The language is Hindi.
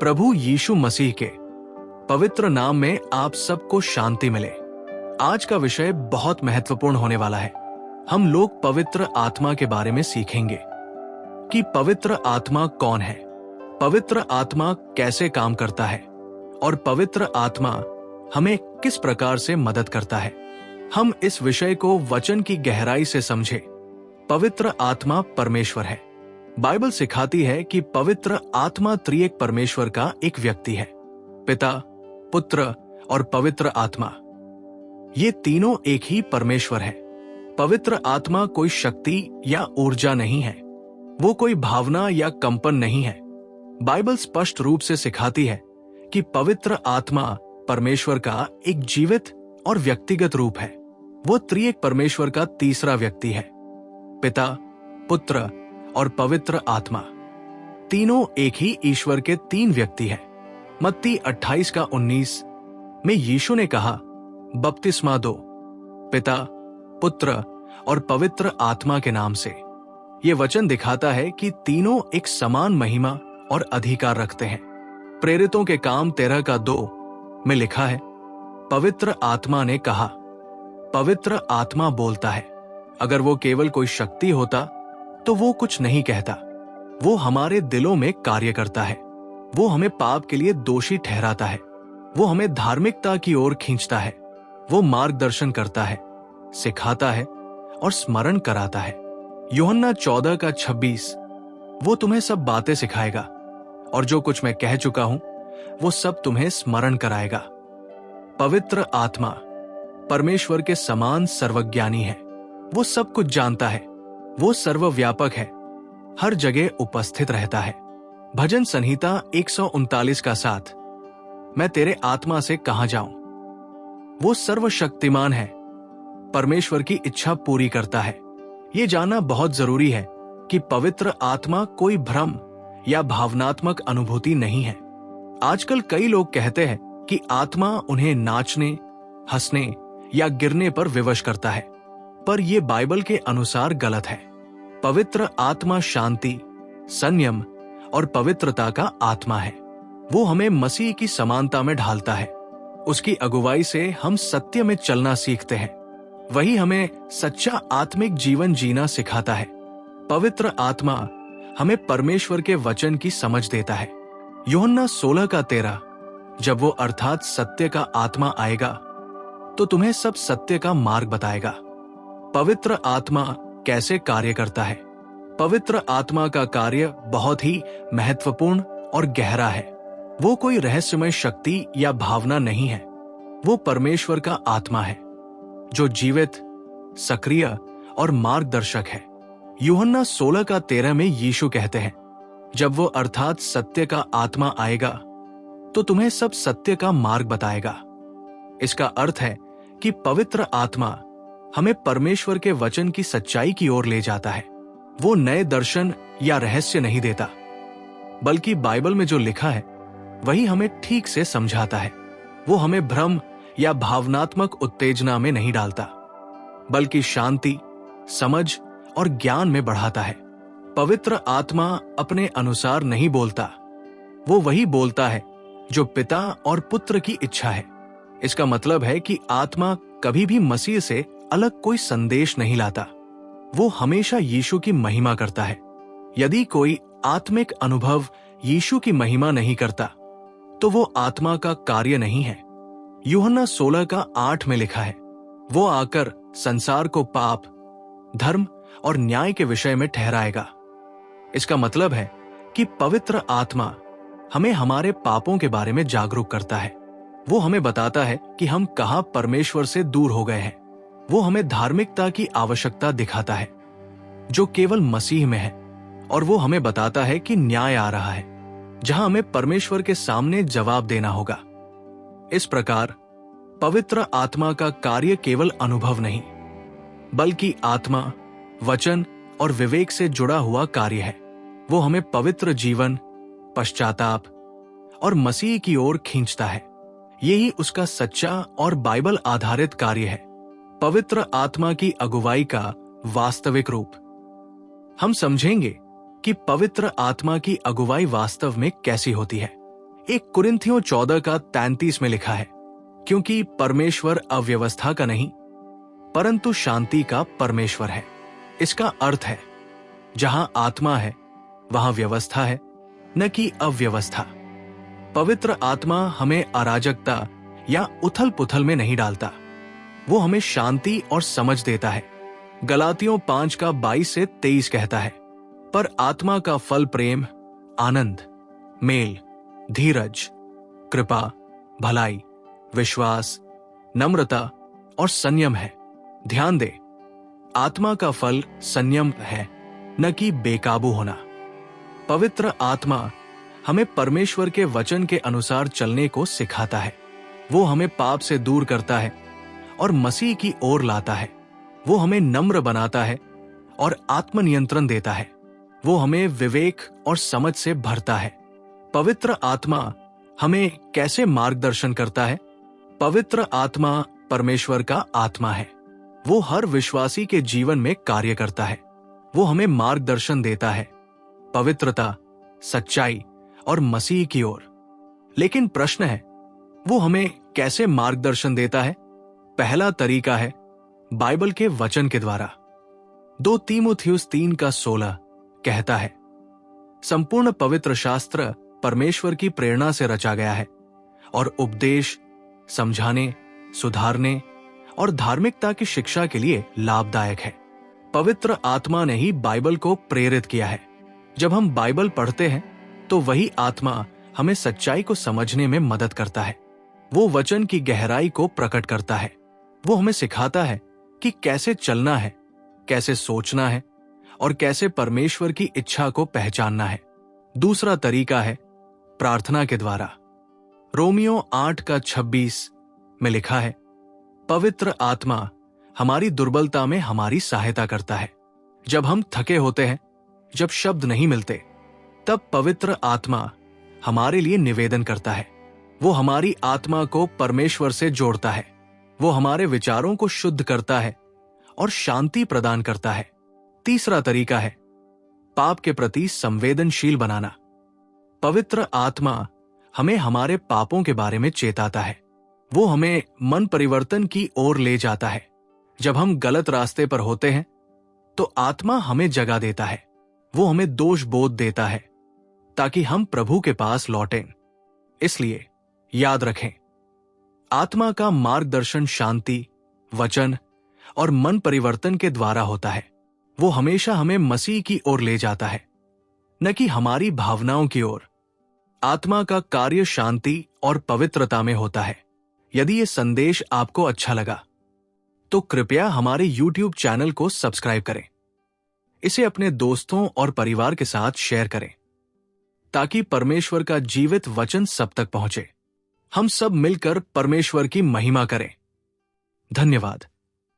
प्रभु यीशु मसीह के पवित्र नाम में आप सबको शांति मिले। आज का विषय बहुत महत्वपूर्ण होने वाला है। हम लोग पवित्र आत्मा के बारे में सीखेंगे कि पवित्र आत्मा कौन है, पवित्र आत्मा कैसे काम करता है और पवित्र आत्मा हमें किस प्रकार से मदद करता है। हम इस विषय को वचन की गहराई से समझे। पवित्र आत्मा परमेश्वर है। बाइबल सिखाती है कि पवित्र आत्मा त्रिएक परमेश्वर का एक व्यक्ति है। पिता, पुत्र और पवित्र आत्मा, ये तीनों एक ही परमेश्वर है। पवित्र आत्मा कोई शक्ति या ऊर्जा नहीं है, वो कोई भावना या कंपन नहीं है। बाइबल स्पष्ट रूप से सिखाती है कि पवित्र आत्मा परमेश्वर का एक जीवित और व्यक्तिगत रूप है। वो त्रिएक परमेश्वर का तीसरा व्यक्ति है। पिता, पुत्र और पवित्र आत्मा तीनों एक ही ईश्वर के तीन व्यक्ति हैं। मत्ती 28:19 में यीशु ने कहा, बपतिस्मा दो पिता, पुत्र और पवित्र आत्मा के नाम से। ये वचन दिखाता है कि तीनों एक समान महिमा और अधिकार रखते हैं। प्रेरितों के काम 13:2 में लिखा है, पवित्र आत्मा ने कहा। पवित्र आत्मा बोलता है। अगर वो केवल कोई शक्ति होता तो वो कुछ नहीं कहता। वो हमारे दिलों में कार्य करता है। वो हमें पाप के लिए दोषी ठहराता है। वो हमें धार्मिकता की ओर खींचता है। वो मार्गदर्शन करता है, सिखाता है और स्मरण कराता है। यूहन्ना 14:26, वो तुम्हें सब बातें सिखाएगा और जो कुछ मैं कह चुका हूं वो सब तुम्हें स्मरण कराएगा। पवित्र आत्मा परमेश्वर के समान सर्वज्ञानी है। वो सब कुछ जानता है। वो सर्वव्यापक है, हर जगह उपस्थित रहता है। भजन संहिता 139:7, मैं तेरे आत्मा से कहां जाऊं। वो सर्वशक्तिमान है, परमेश्वर की इच्छा पूरी करता है। ये जानना बहुत जरूरी है कि पवित्र आत्मा कोई भ्रम या भावनात्मक अनुभूति नहीं है। आजकल कई लोग कहते हैं कि आत्मा उन्हें नाचने, हंसने या गिरने पर विवश करता है, पर यह बाइबल के अनुसार गलत है। पवित्र आत्मा शांति, संयम और पवित्रता का आत्मा है। वो हमें मसीह की समानता में ढालता है। उसकी अगुवाई से हम सत्य में चलना सीखते हैं। वही हमें सच्चा आत्मिक जीवन जीना सिखाता है। पवित्र आत्मा हमें परमेश्वर के वचन की समझ देता है। यूहन्ना 16:13, जब वो अर्थात सत्य का आत्मा आएगा तो तुम्हें सब सत्य का मार्ग बताएगा। पवित्र आत्मा कैसे कार्य करता है? पवित्र आत्मा का कार्य बहुत ही महत्वपूर्ण और गहरा है। वो कोई रहस्यमय शक्ति या भावना नहीं है। वो परमेश्वर का आत्मा है जो जीवित, सक्रिय और मार्गदर्शक है। यूहन्ना 16:13 में यीशु कहते हैं, जब वो अर्थात सत्य का आत्मा आएगा तो तुम्हें सब सत्य का मार्ग बताएगा। इसका अर्थ है कि पवित्र आत्मा हमें परमेश्वर के वचन की सच्चाई की ओर ले जाता है। वो नए दर्शन या रहस्य नहीं देता, बल्कि बाइबल में जो लिखा है वही हमें ठीक से समझाता है। वो हमें भ्रम या भावनात्मक उत्तेजना में नहीं डालता, बल्कि शांति, समझ और ज्ञान में बढ़ाता है। पवित्र आत्मा अपने अनुसार नहीं बोलता। वो वही बोलता है जो पिता और पुत्र की इच्छा है। इसका मतलब है कि आत्मा कभी भी मसीह से अलग कोई संदेश नहीं लाता। वो हमेशा यीशु की महिमा करता है। यदि कोई आत्मिक अनुभव यीशु की महिमा नहीं करता तो वो आत्मा का कार्य नहीं है। यूहन्ना 16:8 में लिखा है, वो आकर संसार को पाप, धर्म और न्याय के विषय में ठहराएगा। इसका मतलब है कि पवित्र आत्मा हमें हमारे पापों के बारे में जागरूक करता है। वो हमें बताता है कि हम कहां परमेश्वर से दूर हो गए हैं। वो हमें धार्मिकता की आवश्यकता दिखाता है जो केवल मसीह में है, और वो हमें बताता है कि न्याय आ रहा है जहां हमें परमेश्वर के सामने जवाब देना होगा। इस प्रकार पवित्र आत्मा का कार्य केवल अनुभव नहीं, बल्कि आत्मा, वचन और विवेक से जुड़ा हुआ कार्य है। वो हमें पवित्र जीवन, पश्चाताप और मसीह की ओर खींचता है। यही उसका सच्चा और बाइबल आधारित कार्य है। पवित्र आत्मा की अगुवाई का वास्तविक रूप। हम समझेंगे कि पवित्र आत्मा की अगुवाई वास्तव में कैसी होती है। एक कुरिन्थियों 14 का 33 में लिखा है, क्योंकि परमेश्वर अव्यवस्था का नहीं परंतु शांति का परमेश्वर है। इसका अर्थ है, जहां आत्मा है वहां व्यवस्था है, न कि अव्यवस्था। पवित्र आत्मा हमें अराजकता या उथल पुथल में नहीं डालता, वो हमें शांति और समझ देता है। गलातियों 5 का 22 से 23 कहता है, पर आत्मा का फल प्रेम, आनंद, मेल, धीरज, कृपा, भलाई, विश्वास, नम्रता और संयम है। ध्यान दे, आत्मा का फल संयम है, न कि बेकाबू होना। पवित्र आत्मा हमें परमेश्वर के वचन के अनुसार चलने को सिखाता है। वो हमें पाप से दूर करता है और मसीह की ओर लाता है। वो हमें नम्र बनाता है और आत्मनियंत्रण देता है। वो हमें विवेक और समझ से भरता है। पवित्र आत्मा हमें कैसे मार्गदर्शन करता है? पवित्र आत्मा परमेश्वर का आत्मा है। वो हर विश्वासी के जीवन में कार्य करता है। वो हमें मार्गदर्शन देता है, पवित्रता, सच्चाई और मसीह की ओर। लेकिन प्रश्न है, वो हमें कैसे मार्गदर्शन देता है? पहला तरीका है बाइबल के वचन के द्वारा। 2 तीमुथियुस 3 का 16 कहता है, संपूर्ण पवित्र शास्त्र परमेश्वर की प्रेरणा से रचा गया है और उपदेश, समझाने, सुधारने और धार्मिकता की शिक्षा के लिए लाभदायक है। पवित्र आत्मा ने ही बाइबल को प्रेरित किया है। जब हम बाइबल पढ़ते हैं तो वही आत्मा हमें सच्चाई को समझने में मदद करता है। वो वचन की गहराई को प्रकट करता है। वो हमें सिखाता है कि कैसे चलना है, कैसे सोचना है और कैसे परमेश्वर की इच्छा को पहचानना है। दूसरा तरीका है प्रार्थना के द्वारा। रोमियो 8 का 26 में लिखा है, पवित्र आत्मा हमारी दुर्बलता में हमारी सहायता करता है। जब हम थके होते हैं, जब शब्द नहीं मिलते, तब पवित्र आत्मा हमारे लिए निवेदन करता है। वो हमारी आत्मा को परमेश्वर से जोड़ता है। वो हमारे विचारों को शुद्ध करता है और शांति प्रदान करता है। तीसरा तरीका है पाप के प्रति संवेदनशील बनाना। पवित्र आत्मा हमें हमारे पापों के बारे में चेताता है। वो हमें मन परिवर्तन की ओर ले जाता है। जब हम गलत रास्ते पर होते हैं तो आत्मा हमें जगा देता है। वो हमें दोष बोध देता है ताकि हम प्रभु के पास लौटें। इसलिए याद रखें, आत्मा का मार्गदर्शन शांति, वचन और मन परिवर्तन के द्वारा होता है। वो हमेशा हमें मसीह की ओर ले जाता है, न कि हमारी भावनाओं की ओर। आत्मा का कार्य शांति और पवित्रता में होता है। यदि ये संदेश आपको अच्छा लगा तो कृपया हमारे YouTube चैनल को सब्सक्राइब करें। इसे अपने दोस्तों और परिवार के साथ शेयर करें ताकि परमेश्वर का जीवित वचन सब तक पहुंचे। हम सब मिलकर परमेश्वर की महिमा करें। धन्यवाद।